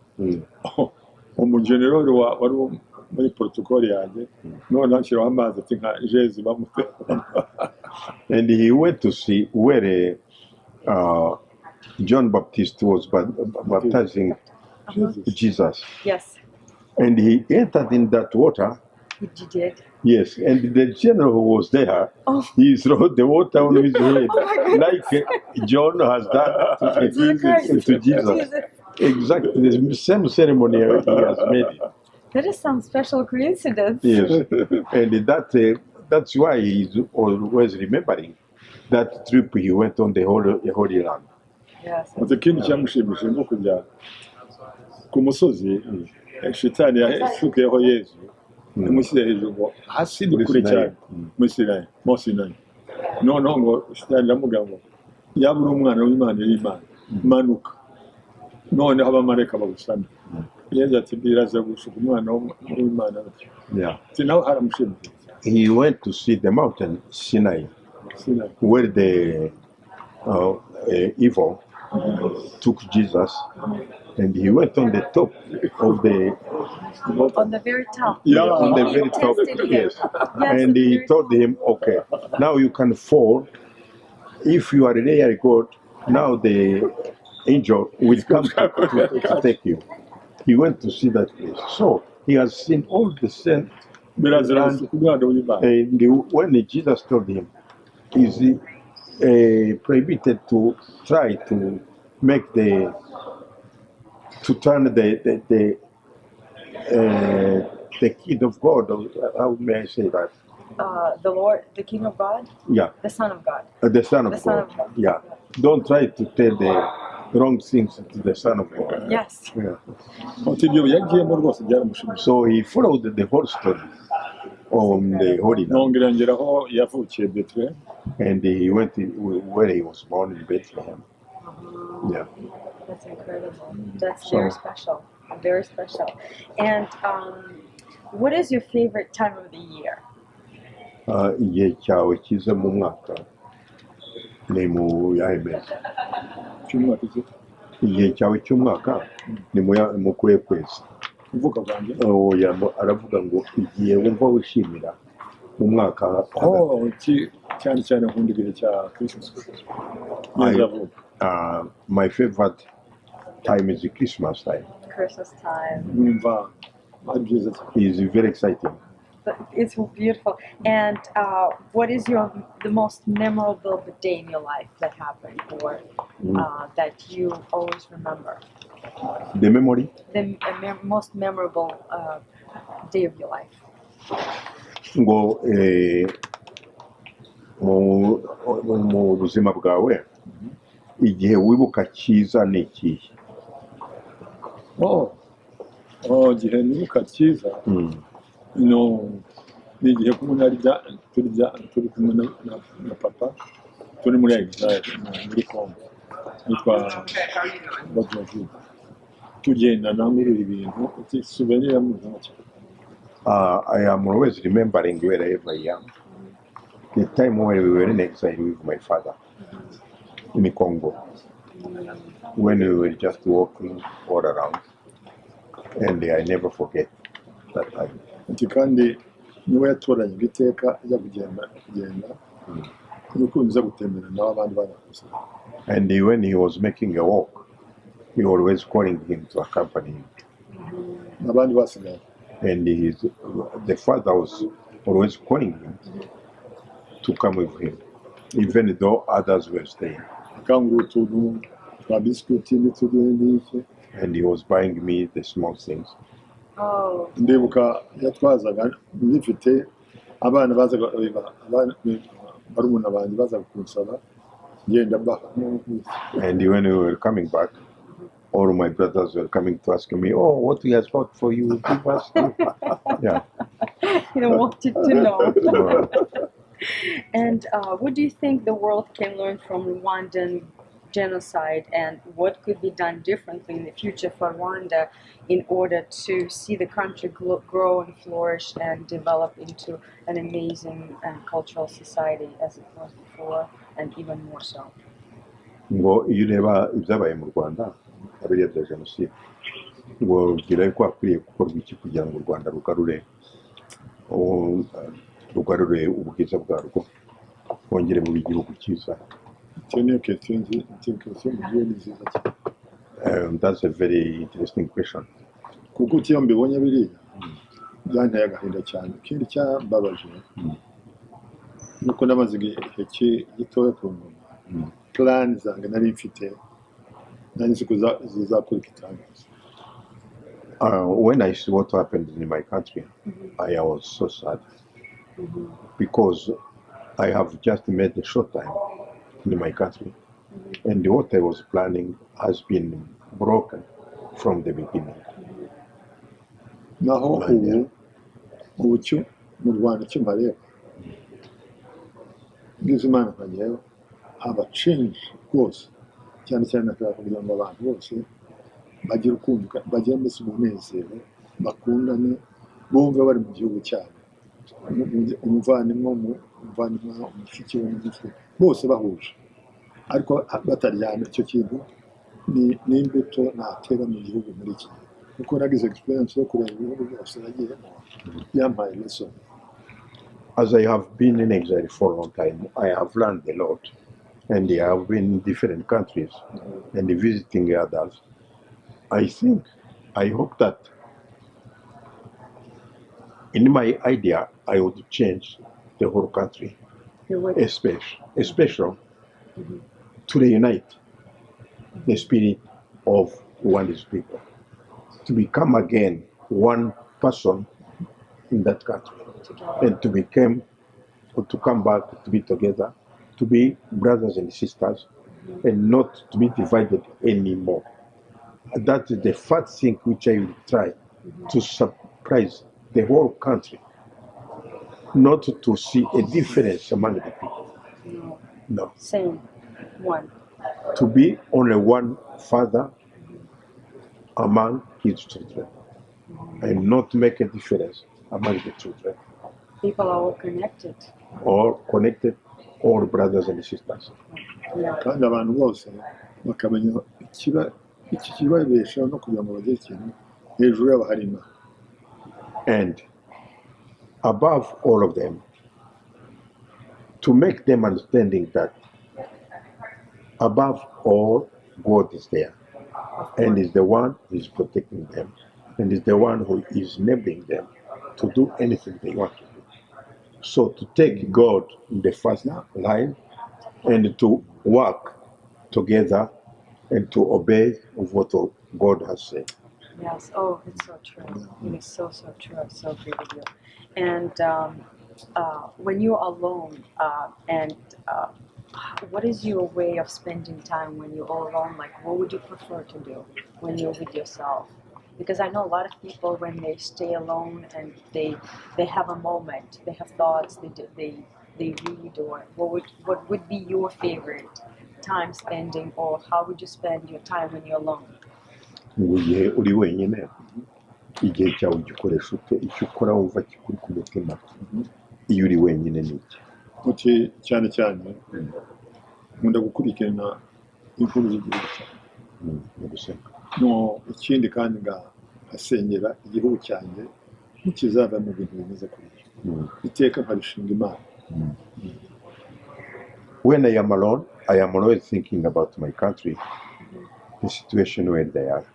Speaker 3: Umugenerali wari muri protocol yanjye noneho anshyiraho amazi ati nka Jezu bamutera.
Speaker 2: And he went to see where John Baptist was baptizing Jesus.
Speaker 1: Yes,
Speaker 2: And he entered in that water.
Speaker 1: you did.
Speaker 2: Yes, and the general who was there,
Speaker 1: Oh.
Speaker 2: he threw the water on his head,
Speaker 1: Oh my goodness.
Speaker 2: like John has done to Jesus.
Speaker 1: Jesus.
Speaker 2: Exactly, the same ceremony he has made it.
Speaker 1: That is some special coincidence.
Speaker 2: Yes, and that's why he's always remembering that trip he went on the Holy Land.
Speaker 1: Yes.
Speaker 3: Uti ikindi cyamushimishije no kujya ku musozi shitani yashukeho Yezu imushyira hejuru ngo hasi ni kure cyane muri Sinayi. Noneho ngo shitani iramubwira ngo yaba uri umwana w'Imana y'Imana manuka noneho abamarayika bagusana. Yezu ati biraza gushuka umwana w'Imana batyo.
Speaker 2: Yeah,
Speaker 3: Ati nawe haramushimishije.
Speaker 2: he went to see the mountain Sinai,
Speaker 3: Sinayi.
Speaker 2: where the evil took Jesus, and he went on the top of the
Speaker 1: On the very top.
Speaker 3: Yeah.
Speaker 2: on the
Speaker 1: He
Speaker 2: very top,
Speaker 1: tested him.
Speaker 2: yes.
Speaker 1: Yes,
Speaker 2: And
Speaker 1: at the
Speaker 2: he
Speaker 1: very
Speaker 2: told
Speaker 1: top.
Speaker 2: him, okay, now you can fall. If you are really good, now the angel will come to take you. He went to see that place. So he has seen all the sin.
Speaker 3: Birazira gushuka umwana w'Imana.
Speaker 2: And when Jesus told him, is prohibited to try to make to turn the kid of God, or how may I say that?
Speaker 1: The Lord, the King of God,
Speaker 2: Yeah,
Speaker 1: the Son of God.
Speaker 2: the Son of
Speaker 1: The Son
Speaker 2: God.
Speaker 1: of God.
Speaker 2: Yeah, don't try to tell the wrong things to the Son of God.
Speaker 1: Yes.
Speaker 2: Yeah.
Speaker 3: Uti ibyo yagiyemo rwose byaramushimishije.
Speaker 2: So he followed the whole story on the Holy Land,
Speaker 3: Nongera ngeraho yavukiye Bethlehem.
Speaker 2: and he went where he was born in Bethlehem. Yeah.
Speaker 1: That's incredible. That's
Speaker 2: So-
Speaker 1: very special. Very special. And what is your favorite time of the year?
Speaker 2: Igihe cyawe cyiza mu mwaka ni mu yahe mezi?
Speaker 3: cy'umwaka iki
Speaker 2: Igihe cyawe cy'umwaka ni mu kuhe kwezi?
Speaker 3: kuvuga bwanjye.
Speaker 2: Aravuga ngo igihe wumva wishimira mu mwaka.
Speaker 3: Cyane cyane nkunda igihe cya Christmas. Neza vuba.
Speaker 2: My favorite time is the Christmas time.
Speaker 1: Christmas time.
Speaker 3: Numva ari byiza cyane.
Speaker 2: It's very exciting.
Speaker 1: But it's beautiful. And what is the most memorable day in your life that happened, or that you always remember?
Speaker 2: The memory?
Speaker 1: The most memorable day of your life.
Speaker 2: Ngo mu buzima bwawe igihe wibuka cyiza ni ikihe?
Speaker 3: igihe nibuka cyiza no ni igihe turi kumwe na papa turi muri exile muri Congo nitwa Majesty tugendana muri ibi bintu souvenir mu ntoki.
Speaker 2: I am always remembering wherever I am the time when we were in exile with my father in Congo, when we were just walking all around, and I never forget that time.
Speaker 3: Kandi niwe yatoranye iteka ajya kugenda nukunze gutembera nawe abandi banakuze.
Speaker 2: And when he was making a walk, he always calling him to accompany him.
Speaker 3: Abandi basigaye.
Speaker 2: And the father was always calling him to come with him, even though others were staying. And he was buying me the small things.
Speaker 3: Ndibuka yatwazaga ndifite abana bazaga barumuna banjye bazaga kunsaba ngenda baha.
Speaker 2: And when we were coming back, all my brothers were coming to ask me, "Oh, what he has bought for you? Give us." Yeah.
Speaker 1: You wanted to know. And what do you think the world can learn from Rwandan genocide, and what could be done differently in the future for Rwanda in order to see the country grow and flourish and develop into an amazing and cultural society as it was before, and even more so?
Speaker 2: Ngo iyo ureba ibyabaye mu Rwanda abiriya bya jenoside ngo ugira ko akwiriye gukorwa iki kugira ngo u Rwanda rugarure ubwiza bwarwo bongere mu gihugu cyiza. That's a very interesting question.
Speaker 3: Kuko iyo mbibonye biriya byanteye agahinda cyane. Ikindi cyambabaje nuko namaze igihe gitoya ku ngoma plan zanjye nari mfite nari zizakora igitangaza.
Speaker 2: When I see what happened in my country, I was so sad because I have just made a short time in my country, and what I was planning has been broken from the beginning.
Speaker 3: Naho ubu cyo mu Rwanda cyo mareba ngize Imana nkageho haba change rwose cyane cyane ashaka kugira ngo abantu bose bagire ukumva bagire mbese umunezero bakundane bumve bari mu gihugu cyabo umuvandimwe umushiki we n'umutwe bose bahuje ariko bataryana. Icyo kintu ni imbuto natera mu gihugu muri iki kuko nagize experience yo kureba ibihugu byose nagiyemo yampaye lesson.
Speaker 2: As I have been in exile for a long time, I have learned a lot, and I have been in different countries and visiting others. I hope that in my idea, I would change the whole country, especially to reunite the spirit of Rwandese people, to become again one person in that country, and to come back to be together, to be brothers and sisters, and not to be divided anymore. That is the first thing which I will try to surprise the whole country, not to see a difference among the people. No.
Speaker 1: Same one.
Speaker 2: To be only one father among his children, and not make a difference among the children.
Speaker 1: People are all connected.
Speaker 2: All connected, all brothers and sisters.
Speaker 3: Kandi abantu bose bakamenya iki kibabeshaho no kugira ngo bagire ikintu hejuru yabo hari Imana.
Speaker 2: And above all of them, to make them understanding that above all, God is there, and is the one who is protecting them, and is the one who is enabling them to do anything they want to do. So to take God in the first line and to work together and to obey what God has said.
Speaker 1: Yes. Oh, it's so true. It is so true. I so agree with you. And when you're alone and what is your way of spending time when you're all alone? Like, what would you prefer to do when you're with yourself? Because I know a lot of people when they stay alone and they have a moment, they have thoughts, they read, or what would be your favorite time spending, or how would you spend your time when you're alone?
Speaker 2: Mu gihe uri wenyine igihe cyawe ugikoresha ute icyo ukora wumva kikuri ku mutima iyo uri wenyine ni iki
Speaker 3: muti cyane cyane nkunda gukurikirana inkuru z'igihugu cyawe
Speaker 2: mu gusenga
Speaker 3: no ikindi kandi ngasengera igihugu cyanjye kizava mu bintu bimeze kuri iteka nkabishinga Imana.
Speaker 2: When I am alone, I am always thinking about my country, the situation where they are.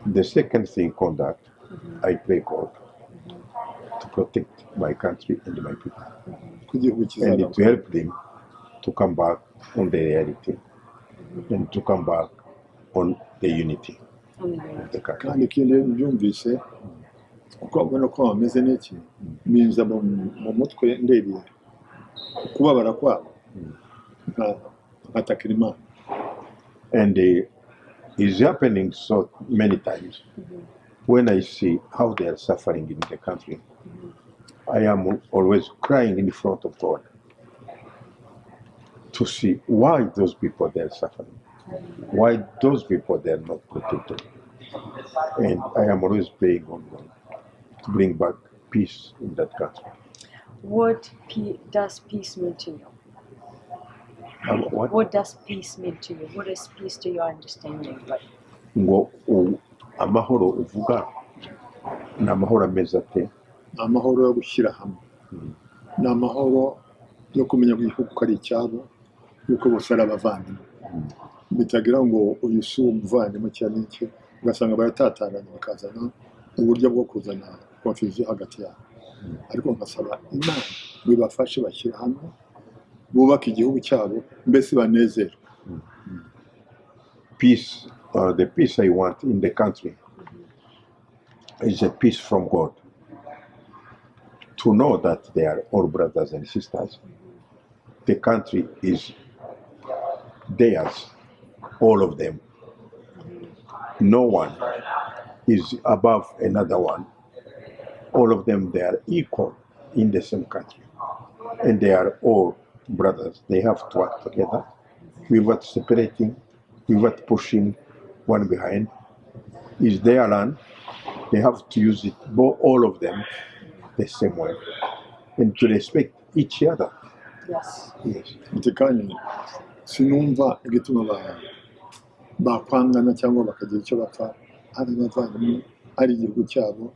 Speaker 2: The second thing on that, I pray God to protect my country and my people, and to help them to come back on the reality and to come back on the unity of the country.
Speaker 3: kandi ikindi byumvise uko abona ko bameze n'iki minza mu mutwe ndebye kubabara kwabo nkatakira Imana.
Speaker 2: And it's happening so many times. When I see how they are suffering in the country, I am always crying in front of God to see why those people they are suffering, why those people they are not protected. And I am always praying on God to bring back peace in that country.
Speaker 1: What does peace mean to you? What does peace mean to you? What is peace to your understanding? Like,
Speaker 2: ngo amahoro uvuga ni amahoro ameze ate?
Speaker 3: Ni amahoro yo gushyira hamwe, ni amahoro yo kumenya ko igihugu ko ari icyabo, yuko bose ari abavandimwe, bitagira ngo uyu si umuvandimwe cyane iki ugasanga baratatangana bakazana uburyo bwo kuzana confusion hagati yabo. Ariko nkasaba Imana bibafashe bashyira hamwe bubaka igihugu cyabo mbese banezerwe.
Speaker 2: Peace, the peace I want in the country is a peace from God. To know that they are all brothers and sisters. The country is theirs, all of them. No one is above another one. All of them, they are equal in the same country. And they are all brothers. They have to work together without separating, without pushing one behind. It's their land. They have to use it, all of them, the same way. And to respect each other.
Speaker 1: yes.
Speaker 2: Yes.
Speaker 3: Mutekani sinumva igituma bakwangana cyangwa bakagira icyo bapfa ari abavandimwe ari igihugu cyabo,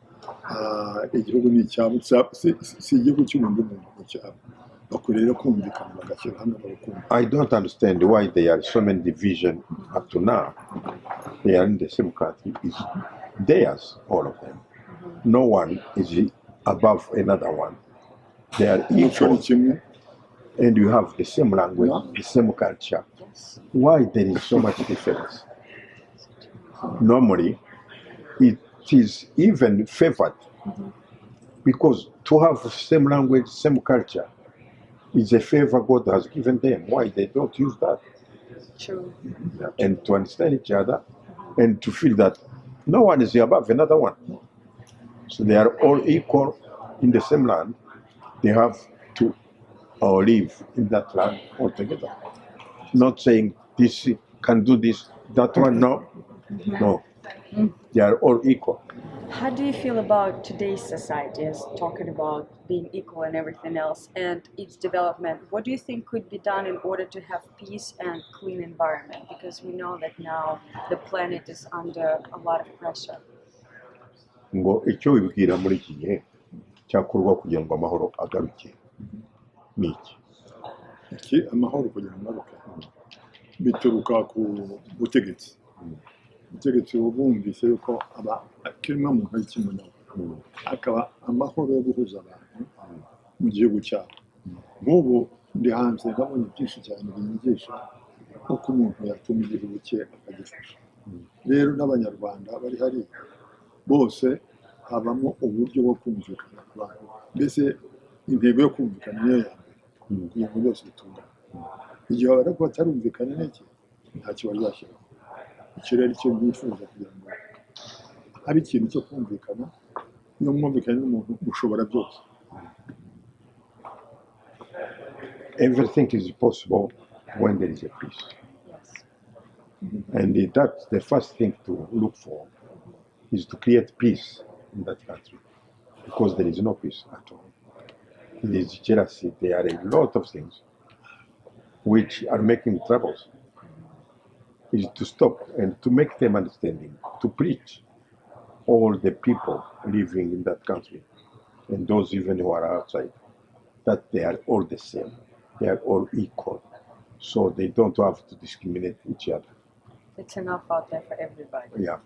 Speaker 3: igihugu ni icyabo, si igihugu cy'umuntu cyabo.
Speaker 2: I don't understand why there are so many divisions up to now. They are in the same country. It's theirs, all of them. No one is above another one. They are equal. And you have the same language, the same culture. Why there is so much difference? Normally, it is even favored. Because to have the same language, same culture, is a favor God has given them. Why they don't use that?
Speaker 1: True.
Speaker 2: And to understand each other and to feel that no one is above another one. So they are all equal in the same land. They have to live in that land altogether. Not saying this can do this, that one, no. No. They are all equal.
Speaker 1: How do you feel about today's society as talking about being equal and everything else and its development? What do you think could be done in order to have peace and clean environment? Because we know that now the planet is under a lot of pressure.
Speaker 2: Ngo icyo wibwira muri iki gihe cyakorwa kugira ngo amahoro agaruke ni iki?
Speaker 3: Amahoro kugira ngo agaruke bituruka ku butegetsi. Ubutegetsi bumvise yuko kirimo muntu y'ikimuna akaba amahoro yo guhuza abantu mu gihugu cyabo. Nk'ubu ndi hanze ndabona byinshi cyane binyigisha uko umuntu yatuma igihugu cye akagifasha. Rero n'abanyarwanda bari hari bose habamo uburyo bwo kumvikana ku bantu. Mbese intego yo kumvikana niyo yambere kugira ngo byose bitungane igihe babara ko batarumvikana n'iki ntacyo bazashyiraho icyo rero icyo byifuza kugira ngo habe ikintu cyo kumvikana iyo mwumvikanye n'umuntu mushobora byose.
Speaker 2: Everything is possible when there is a peace. And that's the first thing to look for, is to create peace in that country. Because there is no peace at all. There is jealousy, there are a lot of things which are making troubles. Is to stop and to make them understanding, to preach all the people living in that country, and those even who are outside, that they are all the same, they are all equal, so they don't have to discriminate each other.
Speaker 1: It's enough out there for everybody.
Speaker 2: Yeah,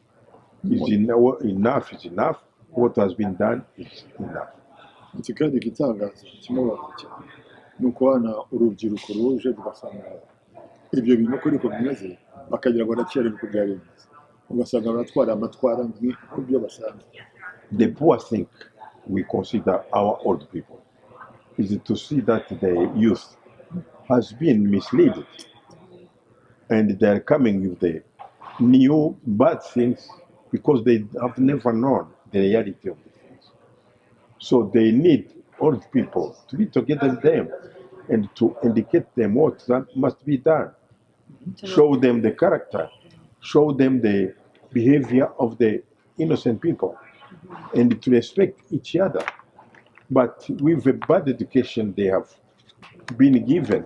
Speaker 2: enough is enough. What has been done is enough.
Speaker 3: Iki kandi igitangaza kimubaza cyane ni ukubona urubyiruko ruje tugasanga ibyo bintu uko ariko bimeze bakagira ngo nakera uko byari bimeze ugasanga baratwara amatwara nk'ibyo basanzwe.
Speaker 2: The poor thing we consider our old people is to see that the youth has been misled and they are coming with the new bad things because they have never known the reality of the things. So they need old people to be together with them and to indicate them what must be done. Show them the character, show them the behavior of the innocent people, and to respect each other. But with the bad education they have been given,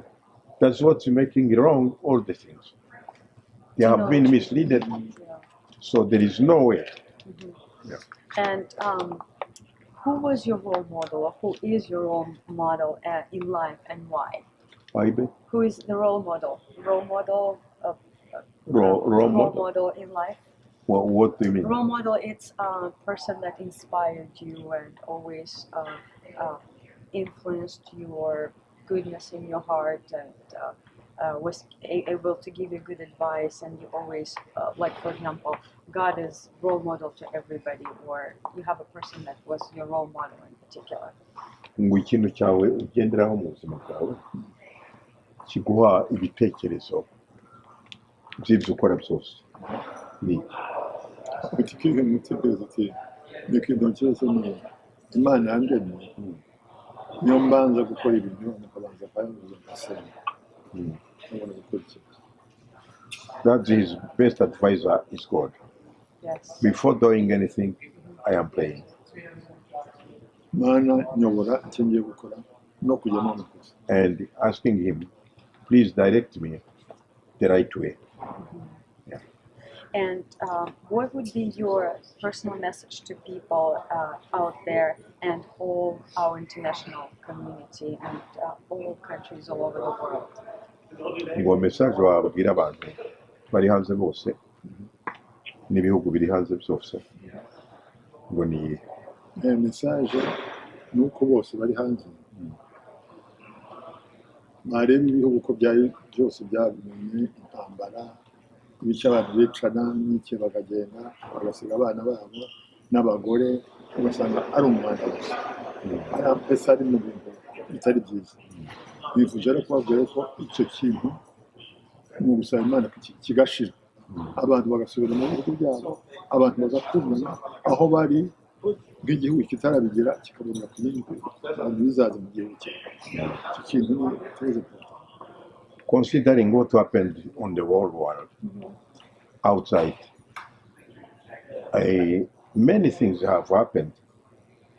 Speaker 2: that's what's making wrong all the things. They have been misled, so there is no way. Yeah.
Speaker 1: And who was your role model, or who is your role model in life, and why? Who is the role model? Role model of
Speaker 2: Role
Speaker 1: model in life?
Speaker 2: Well, what do you mean?
Speaker 1: Role model, it's a person that inspired you and always influenced your goodness in your heart, and was able to give you good advice, and you always, like for example, God is role model to everybody, or you have a person that was your role model in particular.
Speaker 2: Ngo ikintu cyawe ugenderaho mu buzima bwawe kiguha ibitekerezo by'ibyo ukora byose ni
Speaker 3: Ikikiri mutekereza ati n'ikintu cyose ni Imana yandemye niyo mbanza gukora ibintu nakabanza kayuzuza ngasenga ubona gukora ikintu.
Speaker 2: That his best advisor is God.
Speaker 1: Yes.
Speaker 2: Before doing anything, I am praying.
Speaker 3: Mana nyobora icyo ngiye gukora no kujya mu makosa.
Speaker 2: And asking him, please direct me the right way. Yeah.
Speaker 1: And what would be your personal message to people out there and all our international community and all countries all over the world?
Speaker 2: Ngo message wabwira abantu bari hanze bose n'ibihugu biri hanze byose ngo ni
Speaker 3: Message ni uko bose bari hanze bareba ibihugu ko byari byose byabimenye intambara ibice abantu bicana n'iki bakagenda bagasiga abana babo n'abagore ugasanga ari umwanda gusa mbese ari mu bintu bitari byiza. Bifuje rero kubabwira ko icyo kintu mu gusaba Imana kigashira abantu bagasubira mu bihugu byabo abantu bagakundana aho bari nk'igihugu kitarabigira kikabona ku yindi abantu bizaza mu gihugu cyabo. Icyo kintu ni ikibazo.
Speaker 2: Considering what happened on the whole world outside, many things have happened.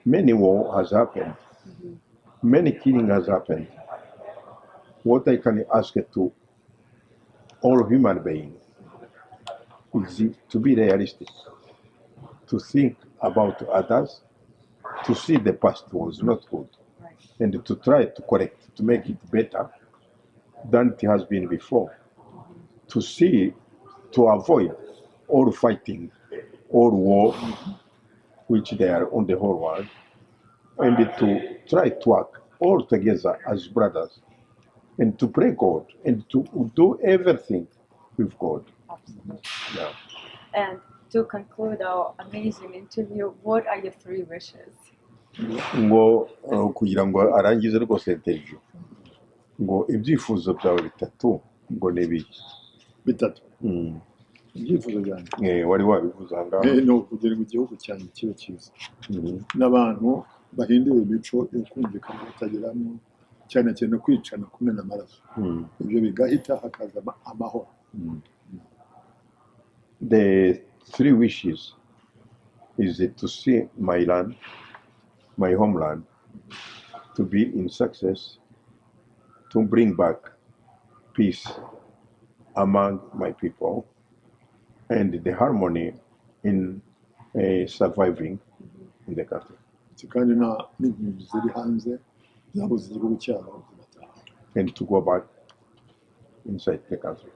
Speaker 2: Many war has happened. Many killing has happened. What I can ask to all human beings is to be realistic, to think about others, to see the past was not good, and to try to correct, to make it better than it has been before, to see, to avoid all fighting, all war, which they are on the whole world, and to try to work all together as brothers, and to pray God, and to do everything with God.
Speaker 1: Absolutely.
Speaker 2: Yeah.
Speaker 1: And to conclude our amazing interview, what are your 3 wishes?
Speaker 2: Ngo kugira ngo arangize rwose interview ngo ibyifuzo byawe bitatu ngo ni ibiki?
Speaker 3: bitatu ibyifuzo byanjye
Speaker 2: wari wabivuze aha ngaha.
Speaker 3: ni ukugira ngo igihugu cyanjye kibe cyiza,
Speaker 2: Mhm.
Speaker 3: n'abantu bahindura imico yo kumvikana batagiramo, cyane cyane kwicana, kumena amaraso, ibyo bigahita hakaza amahoro.
Speaker 2: The three wishes is to see my land, my homeland, to be in success, to bring back peace among my people, and the harmony in surviving in the country.
Speaker 3: kandi n'impunzi ziri hanze zabuze igihugu cyabo zigataha.
Speaker 2: And to go back inside the country.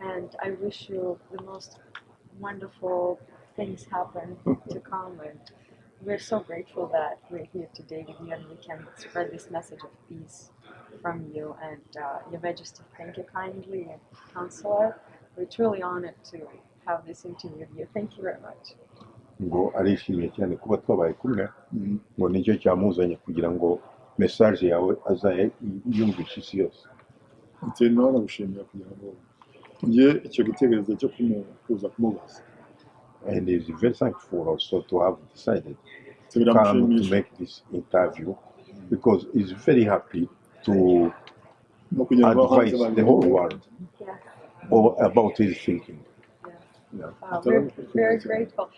Speaker 1: And I wish you the most wonderful things happen to come. And we're so grateful that we're here today with you and we can spread this message of peace from you. And Your Majesty, thank you kindly, Counselor. We're truly honored to have this interview with you. Thank you very much.
Speaker 2: ngo arishimye cyane kuba twabaye kumwe, ngo nicyo cyamuzanye kugira ngo message yawe azayumvishe isi yose.
Speaker 3: nawe nagushimira kugira ngo ugire icyo gitekerezo cyo kuza kumubaza.
Speaker 2: And he's very thankful also to have decided to come to make this interview, because he's very happy to advise the whole world about his thinking.
Speaker 1: We're very grateful.